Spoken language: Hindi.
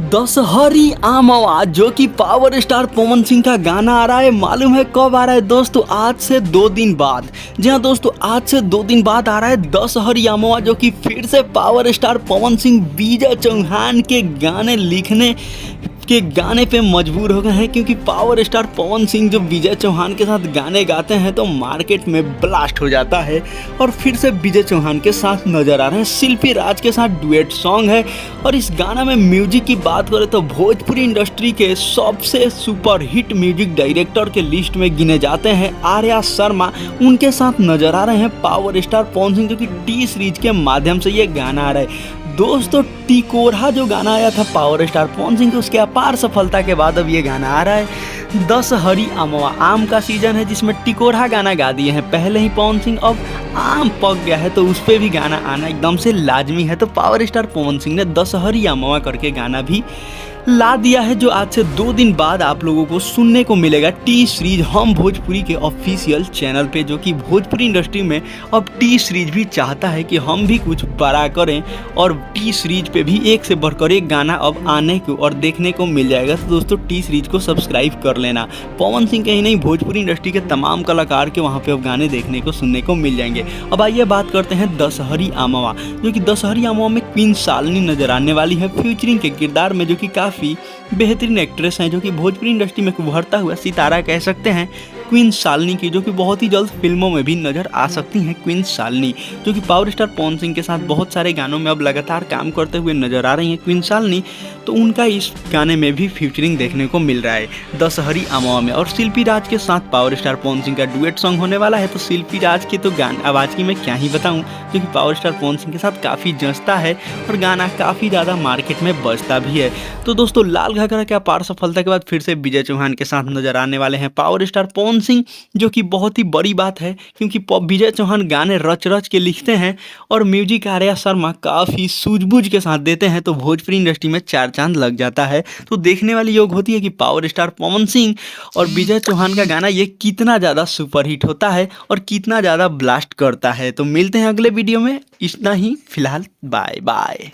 दशहरी आमवा जो कि पावर स्टार पवन सिंह का गाना आ रहा है। मालूम है कब आ रहा है दोस्तों? आज से 2 दिन बाद। जी हाँ दोस्तों, आज से 2 दिन बाद आ रहा है दशहरी आमवा, जो कि फिर से पावर स्टार पवन सिंह विजय चौहान के गाने लिखने के गाने पे मजबूर हो गए हैं, क्योंकि पावर स्टार पवन सिंह जो विजय चौहान के साथ गाने गाते हैं तो मार्केट में ब्लास्ट हो जाता है। और फिर से विजय चौहान के साथ नजर आ रहे हैं। शिल्पी राज के साथ डुएट सॉन्ग है। और इस गाना में म्यूजिक की बात करें तो भोजपुरी इंडस्ट्री के सबसे सुपर हिट म्यूजिक डायरेक्टर के लिस्ट में गिने जाते हैं आर्या शर्मा। उनके साथ नजर आ रहे हैं पावर स्टार पवन सिंह, जो कि टी सीरीज के माध्यम से ये गाना आ रहा है। दोस्तों, टिकोरा जो गाना आया था पावर स्टार पवन सिंह के, उसके अपार सफलता के बाद अब ये गाना आ रहा है दशहरी आमवा। आम का सीजन है जिसमें टिकोरा गाना गा दिए हैं पहले ही पवन सिंह, अब आम पक गया है तो उस पर भी गाना आना एकदम से लाजमी है। तो पावर स्टार पवन सिंह ने दशहरी आमवा करके गाना भी ला दिया है, जो आज से 2 दिन बाद आप लोगों को सुनने को मिलेगा टी सीरीज हम भोजपुरी के ऑफिशियल चैनल पे। जो कि भोजपुरी इंडस्ट्री में अब टी सीरीज भी चाहता है कि हम भी कुछ बड़ा करें, और टी सीरीज पे भी एक से बढ़कर एक गाना अब आने को और देखने को मिल जाएगा। तो दोस्तों, टी सीरीज को सब्सक्राइब कर लेना। पवन सिंह के ही नहीं, भोजपुरी इंडस्ट्री के तमाम कलाकार के वहाँ पे अब गाने देखने को सुनने को मिल जाएंगे। अब आइए बात करते हैं दशहरी आमवा, जो कि दशहरी आमवा में क्वीन शालिनी नजर आने वाली है फ्यूचरिंग के किरदार में, जो कि काफ़ी बेहतरीन एक्ट्रेस हैं, जो कि भोजपुरी इंडस्ट्री में उभरता हुआ सितारा कह सकते हैं क्वीन शालिनी की, जो कि बहुत ही जल्द फिल्मों में भी नजर आ सकती हैं। क्वीन शालिनी जो कि पावर स्टार पवन सिंह के साथ बहुत सारे गानों में अब लगातार काम करते हुए नजर आ रही हैं क्वीन शालिनी, तो उनका इस गाने में भी फीचरिंग देखने को मिल रहा है दशहरी आमवा में। और शिल्पी राज के साथ पावर स्टार पवन सिंह का डुएट सॉन्ग होने वाला है। तो शिल्पी राज की तो आवाज़ की मैं क्या ही बताऊँ, जो कि पावर स्टार पवन सिंह के साथ काफ़ी जचता है और गाना काफ़ी ज़्यादा मार्केट में बजता भी है। तो दोस्तों, लाल घाघरा के अपार सफलता के बाद फिर से विजय चौहान के साथ नजर आने वाले हैं पावर स्टार पवन सिंह, जो कि बहुत ही बड़ी बात है, क्योंकि विजय चौहान गाने रच रच के लिखते हैं और म्यूजिक आर्या शर्मा काफ़ी सूझबूझ के साथ देते हैं, तो भोजपुरी इंडस्ट्री में 4 चांद लग जाता है। तो देखने वाली योग होती है कि पावर स्टार पवन सिंह और विजय चौहान का गाना ये कितना ज़्यादा सुपरहिट होता है और कितना ज़्यादा ब्लास्ट करता है। तो मिलते हैं अगले वीडियो में, इतना ही फिलहाल, बाय बाय।